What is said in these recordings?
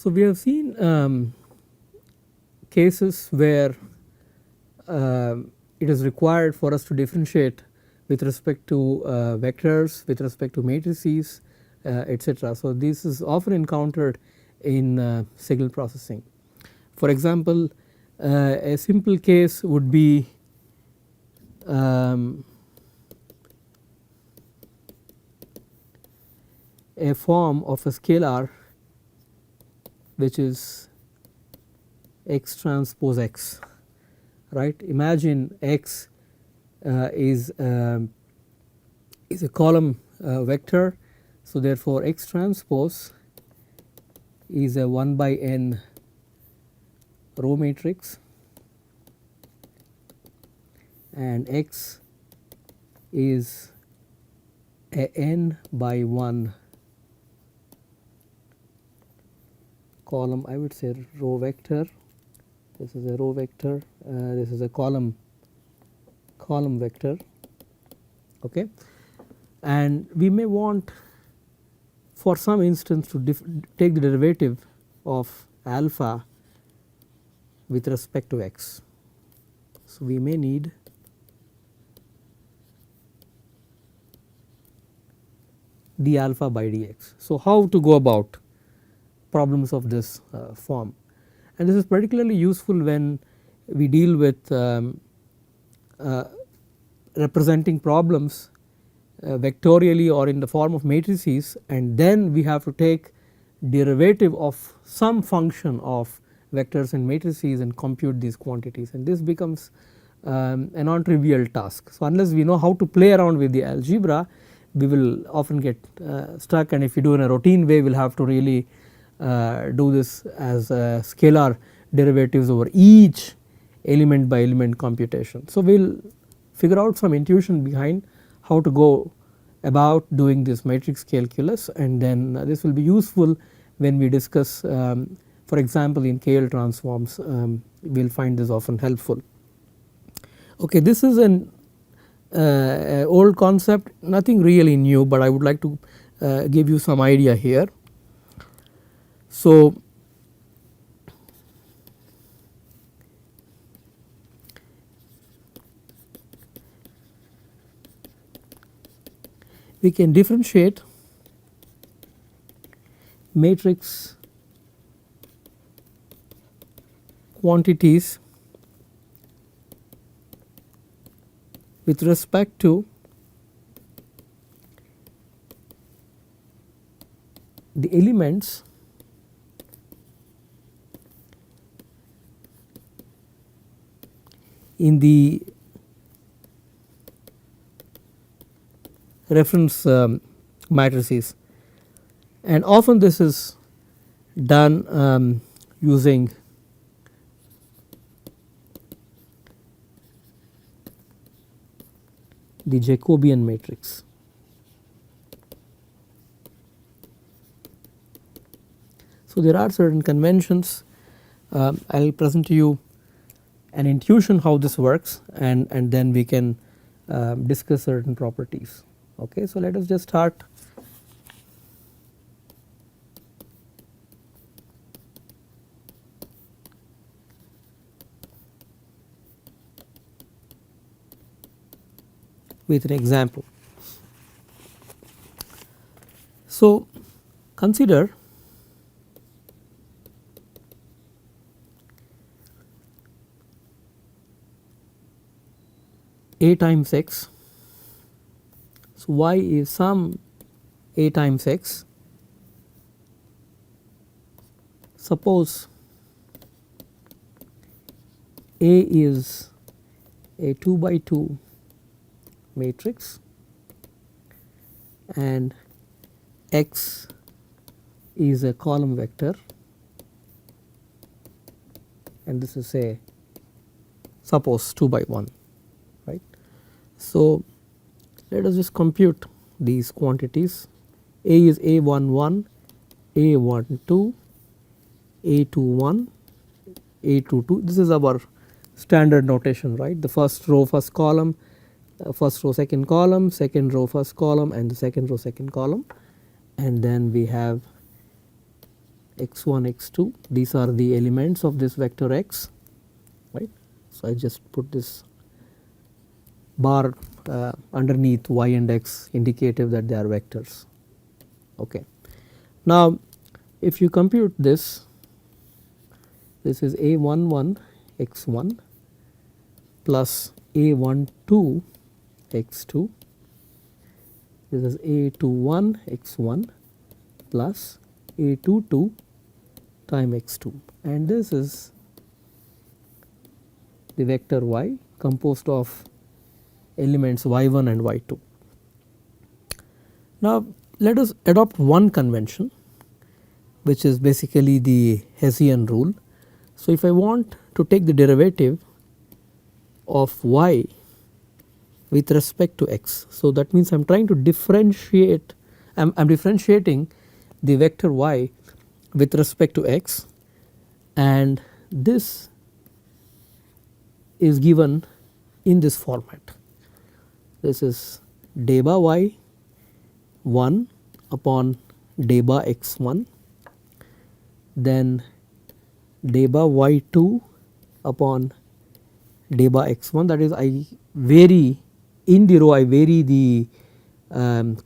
So, we have seen cases where it is required for us to differentiate with respect to vectors, with respect to matrices, etc. So, this is often encountered in signal processing. For example, a simple case would be a form of a scalar which is x transpose x, right. Imagine x is a column vector. So, therefore, x transpose is a 1 by n row matrix and x is a n by 1 column, I would say row vector. This is a row vector, this is a column vector, okay. And we may want for some instance to take the derivative of alpha with respect to x. So, we may need d alpha by dx. So, how to go about problems of this form, and this is particularly useful when we deal with representing problems vectorially or in the form of matrices, and then we have to take derivative of some function of vectors and matrices and compute these quantities, and this becomes a non-trivial task. So, unless we know how to play around with the algebra, we will often get stuck, and if we do in a routine way, we will have to really do this as scalar derivatives over each element by element computation. So, we will figure out some intuition behind how to go about doing this matrix calculus, and then this will be useful when we discuss for example in KL transforms. We will find this often helpful. Okay, this is an old concept, nothing really new, but I would like to give you some idea here. So, we can differentiate matrix quantities with respect to the elements in the reference matrices, and often this is done using the Jacobian matrix. So, there are certain conventions. I will present to you an intuition how this works, and then we can discuss certain properties. Okay. So, let us just start. With an example. So, consider a times x. So, y is some a times x. Suppose A is a 2 by 2 matrix and x is a column vector, and this is a suppose 2 by 1, right. So, let us just compute these quantities. A is A11, A12, A21, A22. This is our standard notation, right. The first row first column, first row second column, second row first column, and the second row second column, and then we have x1 x2, these are the elements of this vector x, right. So, I just put this bar underneath y and x indicative that they are vectors. Okay. Now, if you compute this, this is a11 x1 plus a12 x2, this is a21 x1 plus a22 time x2, and this is the vector y composed of elements y1 and y2. Now, let us adopt one convention, which is basically the Hessian rule. So, if I want to take the derivative of y with respect to x, so that means I am trying to differentiate, I am differentiating the vector y with respect to x, and this is given in this format. This is deba y 1 upon deba x1, then deba y2 upon deba x1, that is I vary in the row, I vary the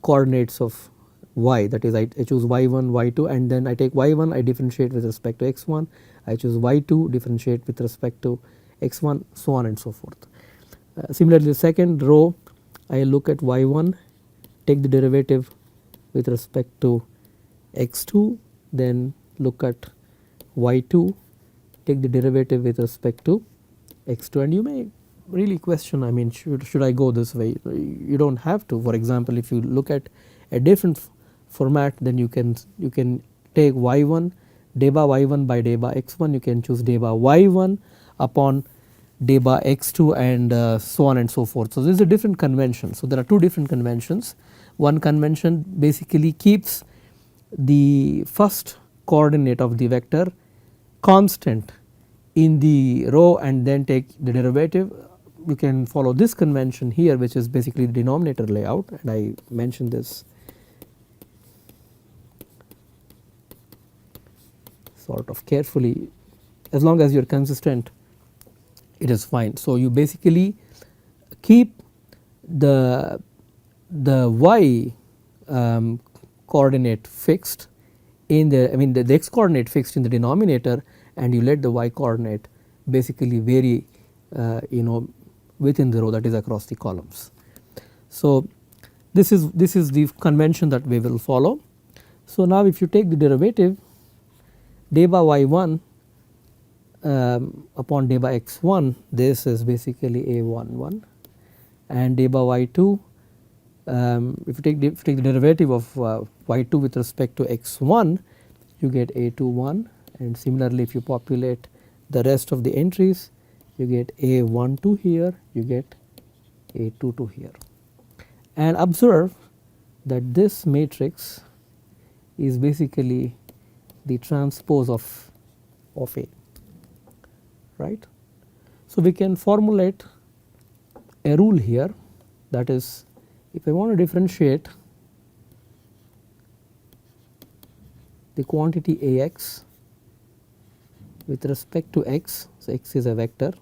coordinates of y, that is I choose y1 y2, and then I take y1 I differentiate with respect to x1, I choose y2 differentiate with respect to x1, so on and so forth. Similarly, the second row I look at y1, take the derivative with respect to x2, then look at y2, take the derivative with respect to x2, and you may really question, I mean, should I go this way? You do not have to. For example, if you look at a different format, then you can take y1 deba y1 by deba x1, you can choose deba y1 upon deba x2, and so on and so forth. So, this is a different convention. So, there are two different conventions. One convention basically keeps the first coordinate of the vector constant in the row and then take the derivative. You can follow this convention here, which is basically the denominator layout, and I mentioned this sort of carefully. As long as you are consistent, it is fine. So, you basically keep the y coordinate fixed in the, I mean the x coordinate fixed in the denominator, and you let the y coordinate basically vary within the row, that is across the columns. So, this is the convention that we will follow. So, now if you take the derivative deba y1 upon deba x1, this is basically a11, and deba y2, if you take the derivative of y2 with respect to x1, you get a21, and similarly if you populate the rest of the entries, you get a12 here, you get a22 here, and observe that this matrix is basically the transpose of A, right. So, we can formulate a rule here, that is, if I want to differentiate the quantity Ax with respect to x, so x is a vector,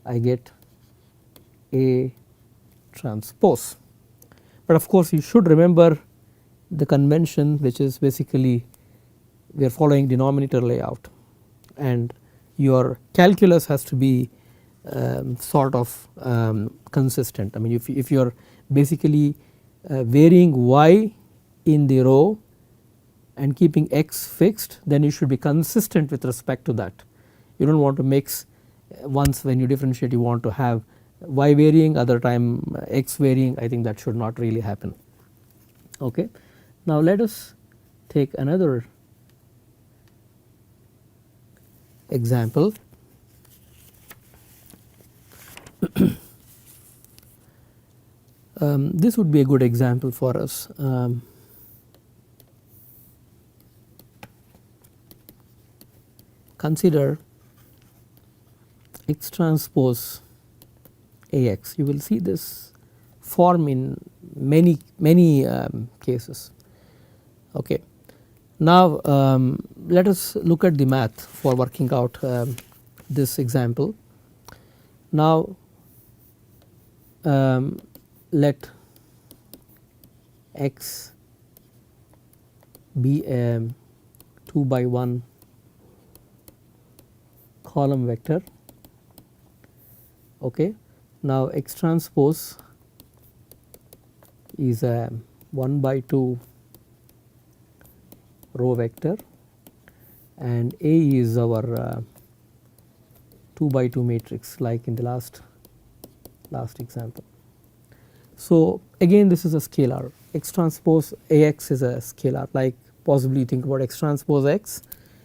I get A transpose. But of course, you should remember the convention, which is basically we are following denominator layout, and your calculus has to be sort of consistent. I mean, if you are basically varying y in the row and keeping x fixed, then you should be consistent with respect to that. You do not want to mix, once when you differentiate you want to have y varying, other time x varying. I think that should not really happen. Okay. Now, let us take another example. This would be a good example for us. Consider x transpose Ax. You will see this form in many cases. Okay. Now let us look at the math for working out this example. Now let x be a 2 by 1 column vector. Okay. Now x transpose is a 1 by 2 row vector and A is our 2 by 2 matrix like in the last example. So again this is a scalar, x transpose Ax is a scalar, like possibly think about x transpose x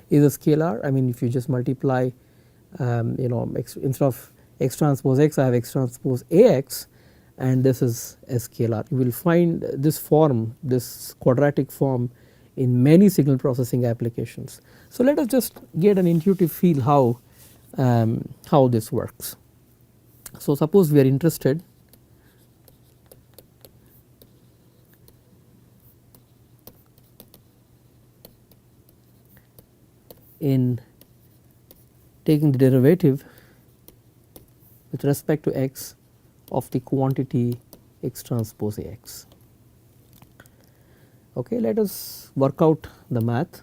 is a scalar. I mean if you just multiply instead of x transpose x I have x transpose Ax, and this is a scalar. You will find this form, this quadratic form, in many signal processing applications. So let us just get an intuitive feel how this works. So suppose we are interested in taking the derivative with respect to x of the quantity x transpose Ax. Okay, let us work out the math,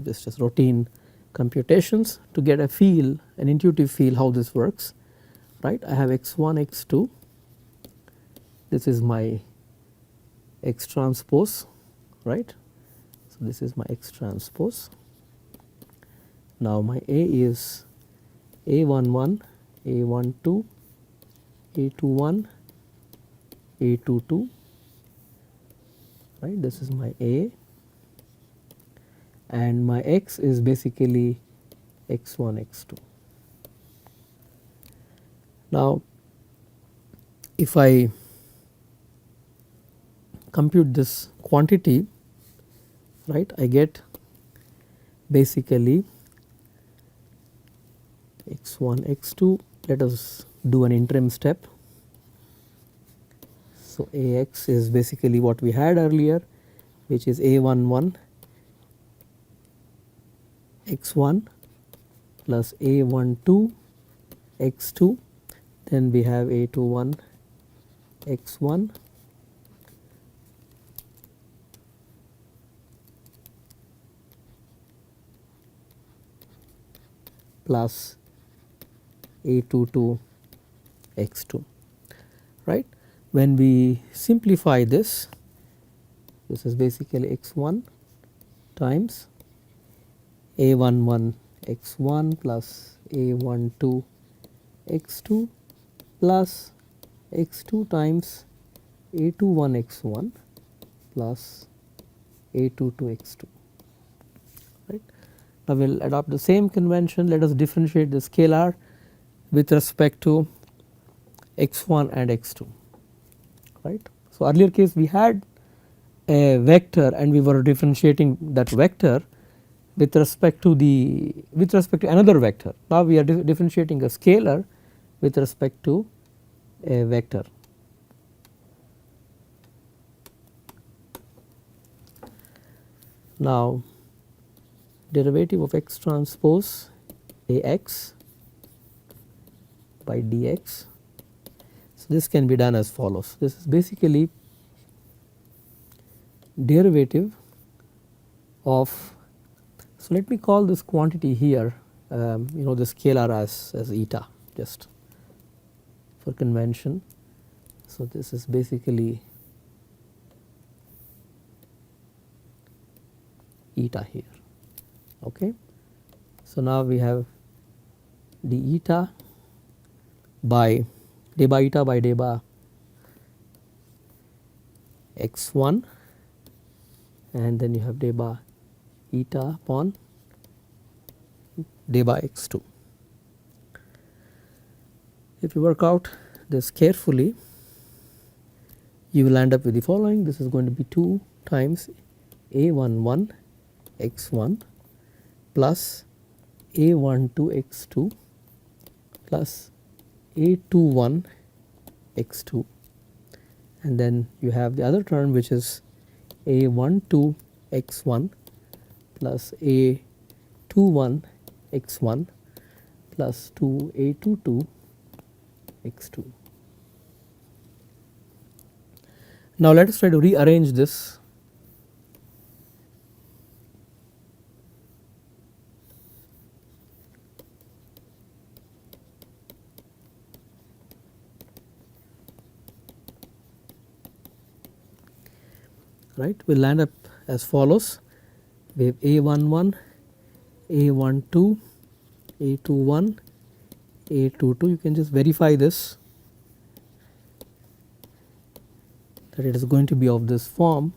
just routine computations to get a feel, an intuitive feel how this works, right. I have x1 x2, this is my x transpose, right. So this is my x transpose. Now my A is A11, A12, A21, A22, right. This is my A, and my x is basically x1 x2. Now if I compute this quantity, right, I get basically x1 x2. Let us do an interim step. So Ax is basically what we had earlier, which is A11 x1 plus A12 x2, then we have A21 x1 plus A22 x2, right. When we simplify this, this is basically x1 times A11 x1 plus A12 x2 plus x2 times A21 x1 plus A22 x2, right. Now we will adopt the same convention. Let us differentiate the scalar with respect to x1 and x2, right. So earlier case we had a vector and we were differentiating that vector with respect to another vector. Now we are differentiating a scalar with respect to a vector. Now derivative of x transpose Ax by dx. So this can be done as follows. This is basically derivative of, so let me call this quantity here the scalar as eta, just for convention. So this is basically eta here. Okay. So now we have d eta by eta by deba x1, and then you have deba eta upon deba x2. If you work out this carefully, you will end up with the following. This is going to be 2 times A11 x1 plus A12 x2 plus A21 x2, and then you have the other term which is A12 x1 plus A21 x1 plus 2A22 x2. Now let us try to rearrange this. Right, we will land up as follows. We have A11, A12, A21, A22. You can just verify this, that it is going to be of this form.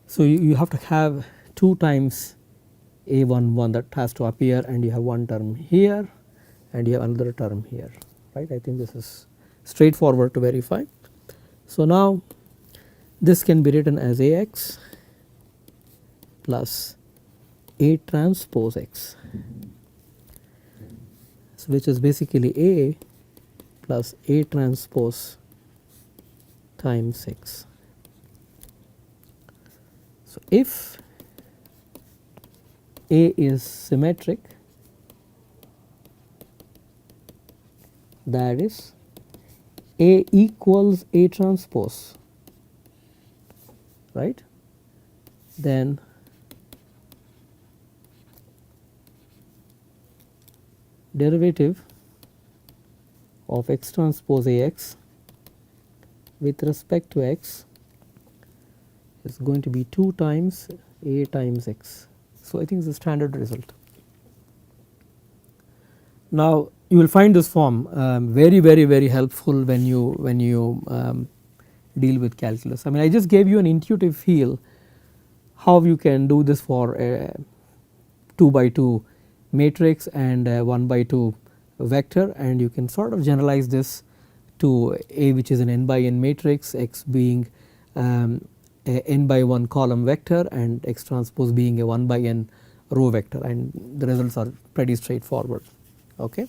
So you have to have 2 times A11 that has to appear, and you have one term here and you have another term here, right. I think this is straightforward to verify. So now this can be written as AX plus A transpose X, so which is basically A plus A transpose times X. So if A is symmetric, that is A equals A transpose, right, then derivative of X transpose AX with respect to X is going to be 2 times A times X. So I think it's a standard result. Now you will find this form very helpful when you deal with calculus. I mean, I just gave you an intuitive feel how you can do this for a 2 by 2 matrix and a 1 by 2 vector, and you can sort of generalize this to A, which is an n by n matrix, X being a n by 1 column vector, and X transpose being a 1 by n row vector, and the results are pretty straightforward. Okay.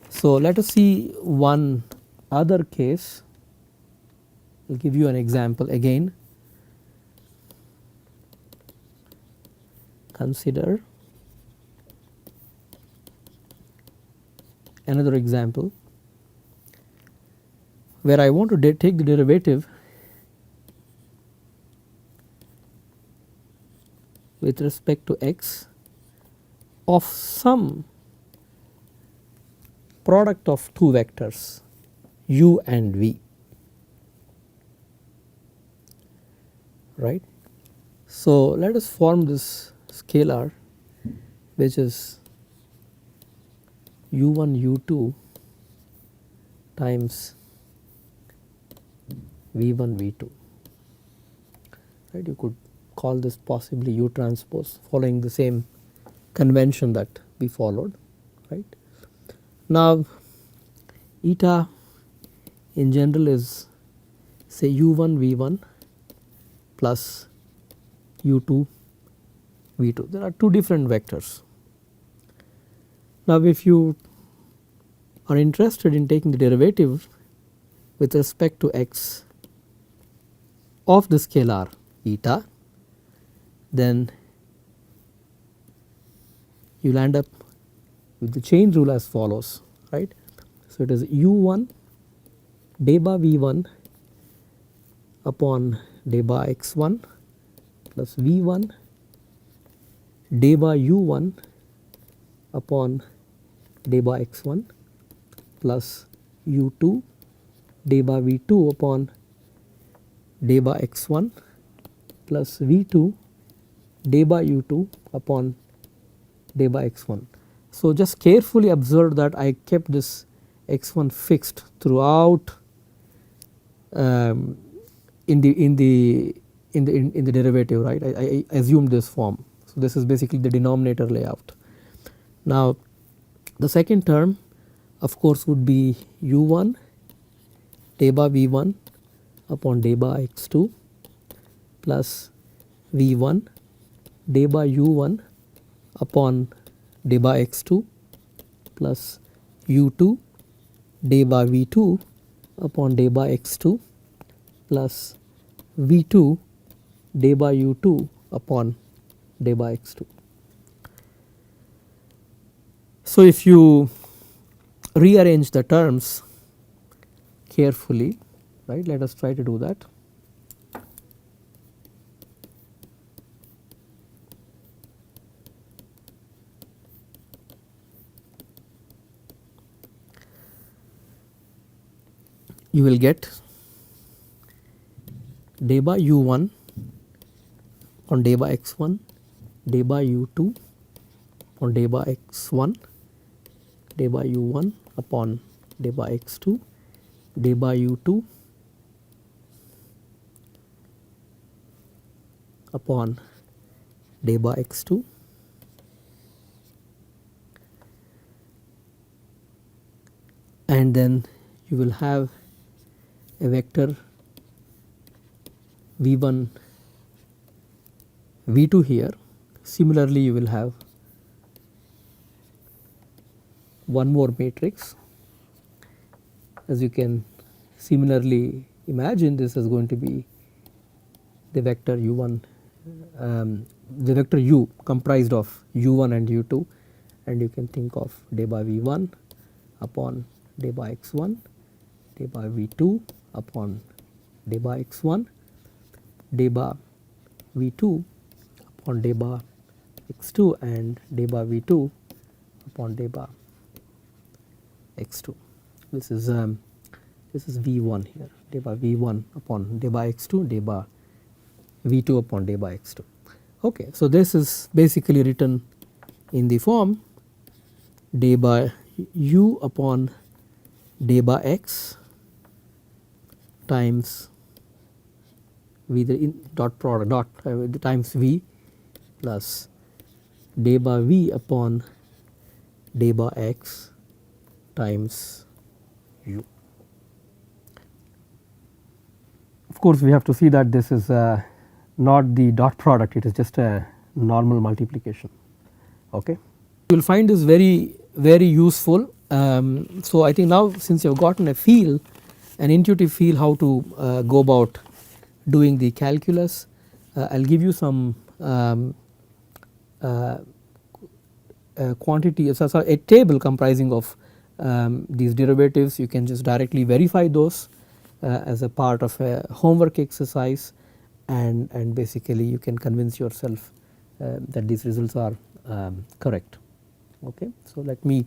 So let us see one other case. I will give you an example again. Consider another example where I want to take the derivative with respect to X of some product of 2 vectors u and v, right. So let us form this scalar which is u1 u2 times v1 v2, right. You could call this possibly u transpose, following the same convention that we followed, right. Now eta in general is say u1 v1 plus u2 v2. There are 2 different vectors. Now if you are interested in taking the derivative with respect to X of the scalar eta, then you will end up with the chain rule as follows, right. So it is u1 deba v1 upon deba x1 plus v1 deba u1 upon deba x1 plus u2 deba v2 upon deba x1 plus v2 deba u2 upon deba x1. So just carefully observe that I kept this x1 fixed throughout in the derivative, right. I assumed this form. So this is basically the denominator layout. Now the second term of course would be u1 deba v1 upon deba x2 plus v1 deba u1 upon day by x2 plus u2 day by v2 upon day by x2 plus v2 day by u2 upon day by x2. So, if you rearrange the terms carefully, right, let us try to do that. You will get day by u1 on day by x1, day by u2 on day by x1, day by u1 upon day by x2, day by u2 upon day by x2, and then you will have a vector v1 v2 here. Similarly, you will have one more matrix. As you can similarly imagine, this is going to be the vector u1, the vector u comprised of u1 and u2, and you can think of day by v1 upon day by x1, day by v2 upon day by x1, day by v2 upon day by x2, and day by v2 upon day by x2. This is v1 here, day by v1 upon day by x2, day by v2 upon day by x2. Okay, so this is basically written in the form day by u upon day by x times v, the dot product times v plus day by v upon day by x times u. Of course, we have to see that this is not the dot product, it is just a normal multiplication. Okay. You will find this very useful. So, I think now since you have gotten a feel, an intuitive feel how to go about doing the calculus, I will give you some quantity, so a table comprising of these derivatives. You can just directly verify those as a part of a homework exercise, and basically you can convince yourself that these results are correct. Okay. So, let me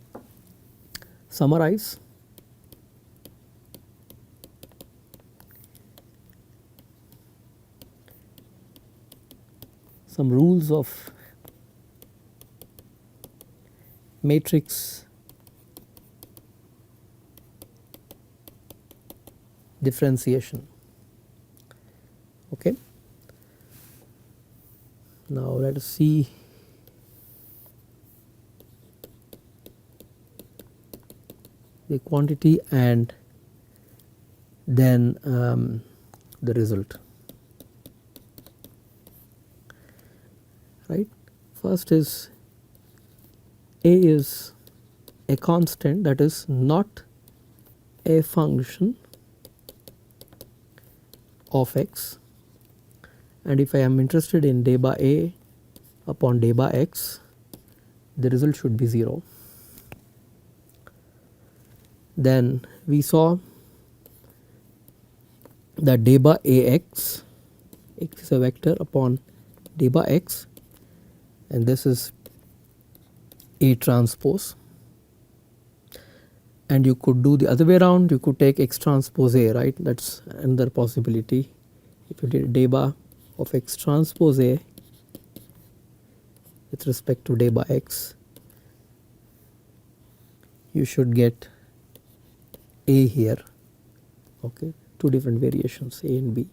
summarize. Some rules of matrix differentiation. Okay. Now, let us see the quantity and then the result. Right. First is a is a constant, that is not a function of x, and if I am interested in day by a upon day by x, the result should be 0. Then we saw that day by ax, x is a vector upon day by x, and this is A transpose, and you could do the other way around, you could take x transpose A, right, that is another possibility. If you did day by of x transpose A with respect to day by x, you should get A here. Okay, two different variations, A and B.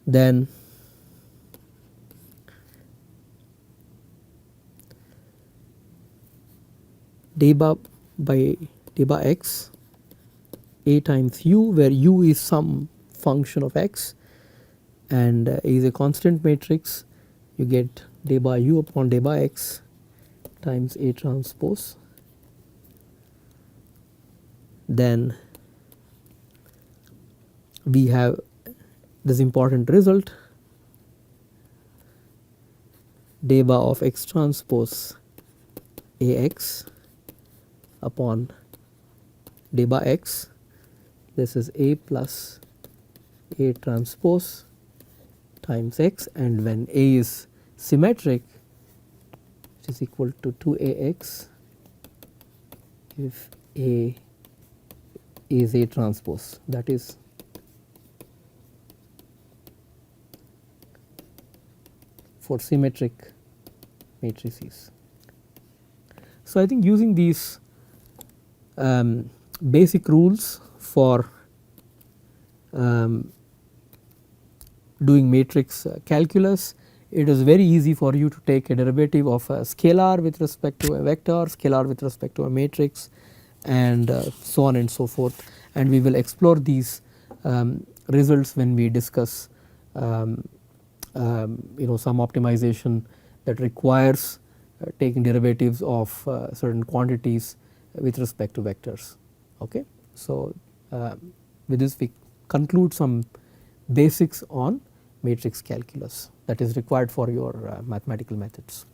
Then day by x, A times u, where u is some function of x and is a constant matrix. you get day by u upon day by x times A transpose. Then we have this important result, day bar of x transpose Ax upon day by x. This is A plus A transpose times x, and when A is symmetric, it is equal to 2Ax if A is A transpose, that is for symmetric matrices. So, I think using these basic rules for doing matrix calculus, it is very easy for you to take a derivative of a scalar with respect to a vector, scalar with respect to a matrix, and so on and so forth. And we will explore these results when we discuss some optimization that requires taking derivatives of certain quantities with respect to vectors. Okay. So, with this we conclude some basics on matrix calculus that is required for your mathematical methods.